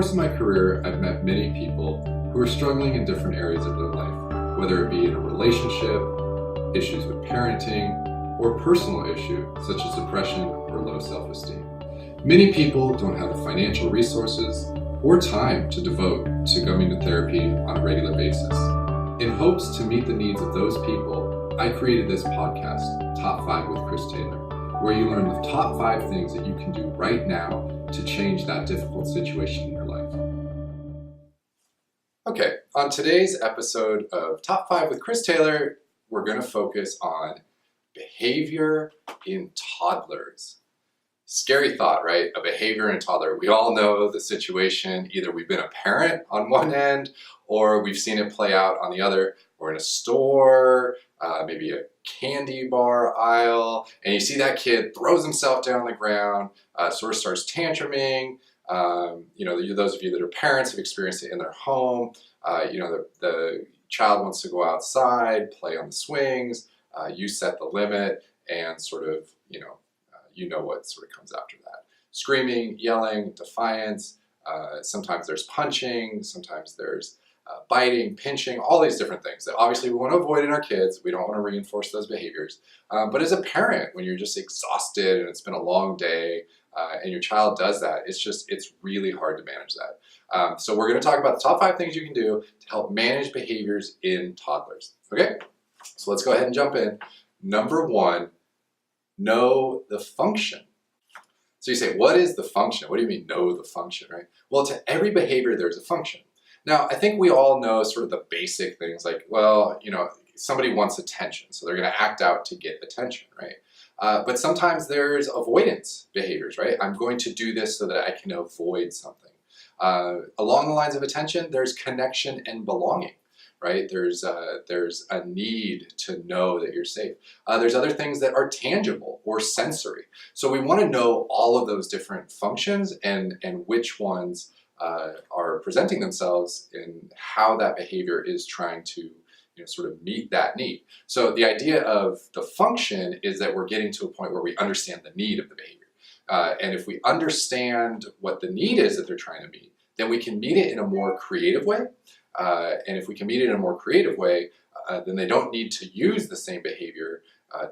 course of my career, I've met many people who are struggling in different areas of their life, whether it be in a relationship, issues with parenting, or a personal issue such as depression or low self-esteem. Many people don't have the financial resources or time to devote to going to therapy on a regular basis. In hopes to meet the needs of those people, I created this podcast, Top 5 with Chris Taylor, where you learn the top 5 things that you can do right now to change that difficult situation in your life. Okay, on today's episode of Top 5 with Chris Taylor, we're going to focus on behavior in toddlers. Scary thought, right? A behavior in a toddler. We all know the situation. Either we've been a parent on one end or we've seen it play out on the other. We're in a store, maybe a candy bar aisle, and you see that kid throws himself down on the ground, sort of starts tantruming. Those of you that are parents have experienced it in their home. The child wants to go outside, play on the swings, you set the limit, and sort of, what sort of comes after that. Screaming, yelling, defiance, sometimes there's punching, sometimes there's biting, pinching, all these different things that obviously we want to avoid in our kids. We don't want to reinforce those behaviors. But as a parent, when you're just exhausted and it's been a long day and your child does that, it's really hard to manage that. So we're going to talk about the top 5 things you can do to help manage behaviors in toddlers. Okay, so let's go ahead and jump in. Number 1, know the function. So you say, what is the function? What do you mean know the function, right? Well, to every behavior, there's a function. Now, I think we all know sort of the basic things like, somebody wants attention, so they're going to act out to get attention, right? But sometimes there's avoidance behaviors, right? I'm going to do this so that I can avoid something. Along the lines of attention, there's connection and belonging, right? There's a need to know that you're safe. There's other things that are tangible or sensory. So we want to know all of those different functions and which ones are presenting themselves and how that behavior is trying to sort of meet that need. So the idea of the function is that we're getting to a point where we understand the need of the behavior. And if we understand what the need is that they're trying to meet, then we can meet it in a more creative way. And if we can meet it in a more creative way, then they don't need to use the same behavior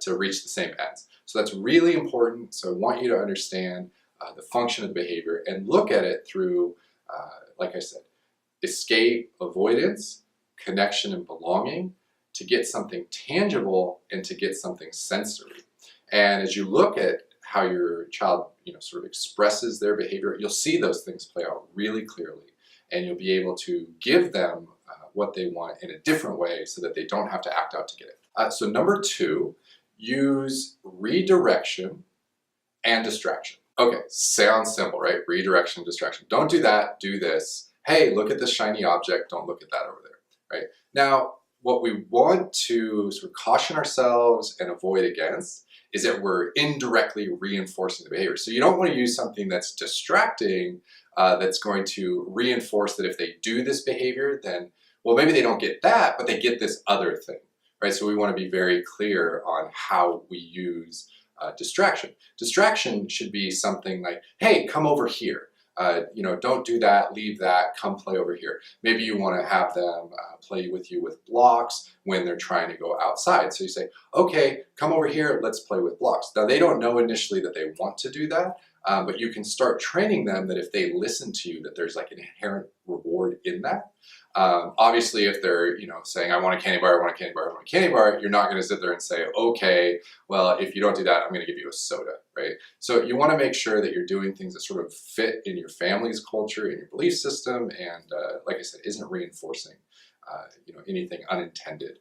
to reach the same ends. So that's really important. So I want you to understand the function of the behavior and look at it through, like I said, escape, avoidance, connection and belonging, to get something tangible and to get something sensory. And as you look at how your child sort of expresses their behavior, you'll see those things play out really clearly, and you'll be able to give them what they want in a different way so that they don't have to act out to get it. So number 2, use redirection and distraction. Okay, sounds simple, right? Redirection, distraction. Don't do that, do this. Hey, look at this shiny object, don't look at that over there. Right? Now, what we want to sort of caution ourselves and avoid against is that we're indirectly reinforcing the behavior. So you don't want to use something that's distracting, that's going to reinforce that if they do this behavior, then, well, maybe they don't get that, but they get this other thing, right? So we want to be very clear on how we use distraction. Distraction should be something like, hey, come over here. Don't do that, leave that, come play over here. Maybe you want to have them play with you with blocks when they're trying to go outside. So you say, okay, come over here, let's play with blocks. Now they don't know initially that they want to do that, but you can start training them that if they listen to you, that there's like an inherent reward in that. Obviously, if they're saying, I want a candy bar, I want a candy bar, I want a candy bar, you're not going to sit there and say, okay, well, if you don't do that, I'm going to give you a soda, right? So you want to make sure that you're doing things that sort of fit in your family's culture, in your belief system, and like I said, isn't reinforcing, anything unintended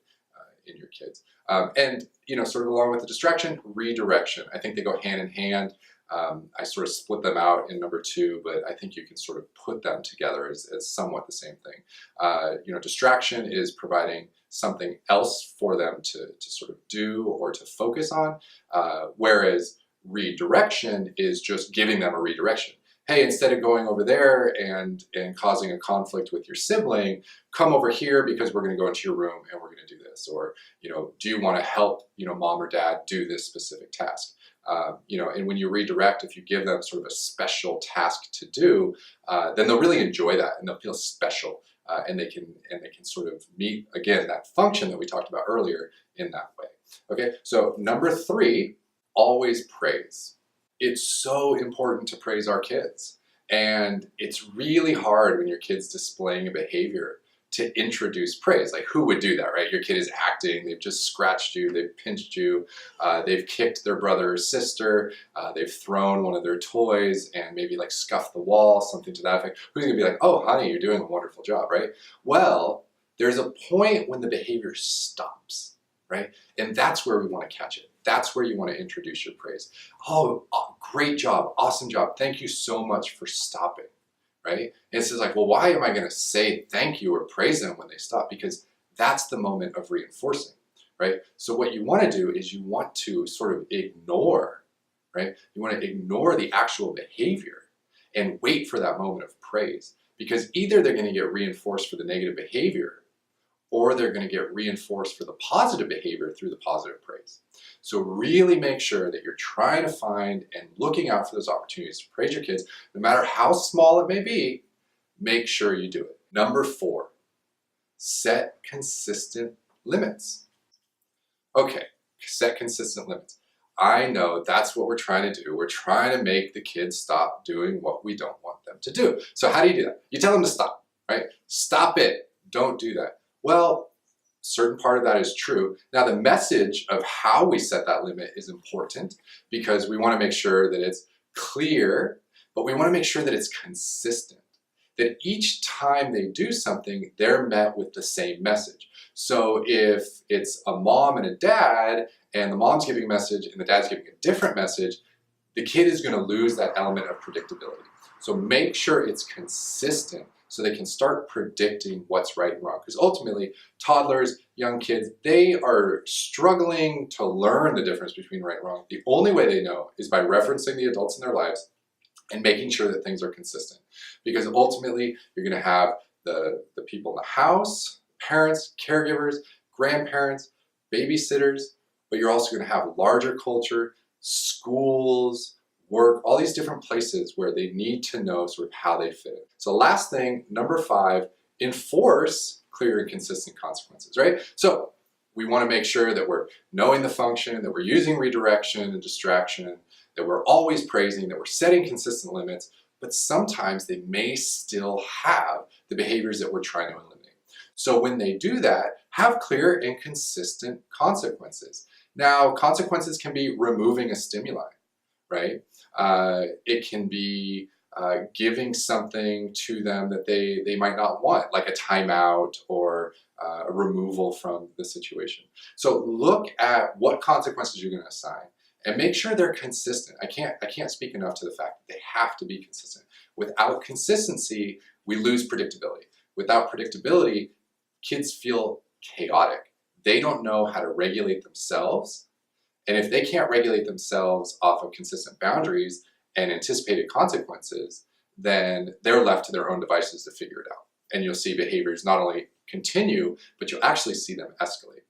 in your kids. And sort of along with the distraction, redirection. I think they go hand in hand. I sort of split them out in number 2, but I think you can sort of put them together as somewhat the same thing. Distraction is providing something else for them to sort of do or to focus on, whereas redirection is just giving them a redirection. Hey, instead of going over there and causing a conflict with your sibling, come over here because we're going to go into your room and we're going to do this. Or, do you want to help, mom or dad do this specific task? And when you redirect, if you give them sort of a special task to do, then they'll really enjoy that and they'll feel special, and they can sort of meet again that function that we talked about earlier in that way. Okay, so number 3, always praise. It's so important to praise our kids, and it's really hard when your kid's displaying a behavior to introduce praise. Like, who would do that, right? Your kid is acting, they've just scratched you, they've pinched you, they've kicked their brother or sister, they've thrown one of their toys and maybe like scuffed the wall, something to that effect. Who's gonna be like, oh honey, you're doing a wonderful job, right? Well, there's a point when the behavior stops, right? And that's where we wanna catch it. That's where you wanna introduce your praise. Oh, great job, awesome job, thank you so much for stopping. Right? And it's just like, well, why am I going to say thank you or praise them when they stop? Because that's the moment of reinforcing, right? So what you want to do is you want to sort of ignore, right? You want to ignore the actual behavior and wait for that moment of praise, because either they're going to get reinforced for the negative behavior, or they're going to get reinforced for the positive behavior through the positive praise. So really make sure that you're trying to find and looking out for those opportunities to praise your kids, no matter how small it may be. Make sure you do it. Number 4, set consistent limits. Okay, set consistent limits. I know that's what we're trying to do. We're trying to make the kids stop doing what we don't want them to do. So how do you do that? You tell them to stop, right? Stop it. Don't do that. Well, certain part of that is true. Now, the message of how we set that limit is important, because we want to make sure that it's clear, but we want to make sure that it's consistent, that each time they do something, they're met with the same message. So if it's a mom and a dad, and the mom's giving a message and the dad's giving a different message, the kid is going to lose that element of predictability. So make sure it's consistent, so they can start predicting what's right and wrong. Because ultimately, toddlers, young kids, they are struggling to learn the difference between right and wrong. The only way they know is by referencing the adults in their lives and making sure that things are consistent. Because ultimately, you're gonna have the people in the house, parents, caregivers, grandparents, babysitters, but you're also gonna have larger culture, schools, work, all these different places where they need to know sort of how they fit in. So last thing, number 5, enforce clear and consistent consequences, right? So we want to make sure that we're knowing the function, that we're using redirection and distraction, that we're always praising, that we're setting consistent limits, but sometimes they may still have the behaviors that we're trying to eliminate. So when they do that, have clear and consistent consequences. Now, consequences can be removing a stimuli, right? It can be giving something to them that they might not want, like a timeout or a removal from the situation. So look at what consequences you're going to assign and make sure they're consistent. I can't speak enough to the fact that they have to be consistent. Without consistency, we lose predictability. Without predictability, kids feel chaotic. They don't know how to regulate themselves. And if they can't regulate themselves off of consistent boundaries and anticipated consequences, then they're left to their own devices to figure it out. And you'll see behaviors not only continue, but you'll actually see them escalate.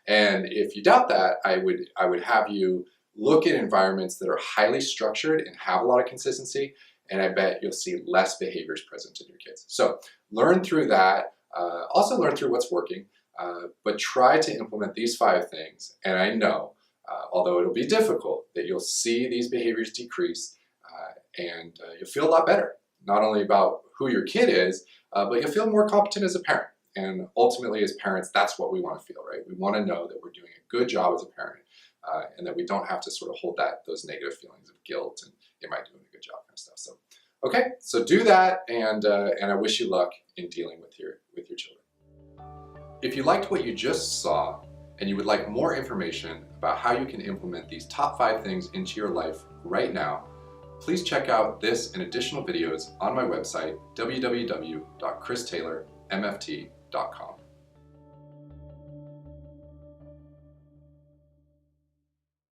And if you doubt that, I would have you look at environments that are highly structured and have a lot of consistency, and I bet you'll see less behaviors present in your kids. So learn through that. Also learn through what's working, but try to implement these 5 things. And I know, although it'll be difficult, that you'll see these behaviors decrease, and you'll feel a lot better, not only about who your kid is, but you'll feel more competent as a parent. And ultimately, as parents, that's what we want to feel, right? We want to know that we're doing a good job as a parent, and that we don't have to sort of hold those negative feelings of guilt and am I doing a good job kind of stuff. So, okay, so do that, and I wish you luck in dealing with your children. If you liked what you just saw, and you would like more information about how you can implement these top 5 things into your life right now, please check out this and additional videos on my website, www.christaylormft.com.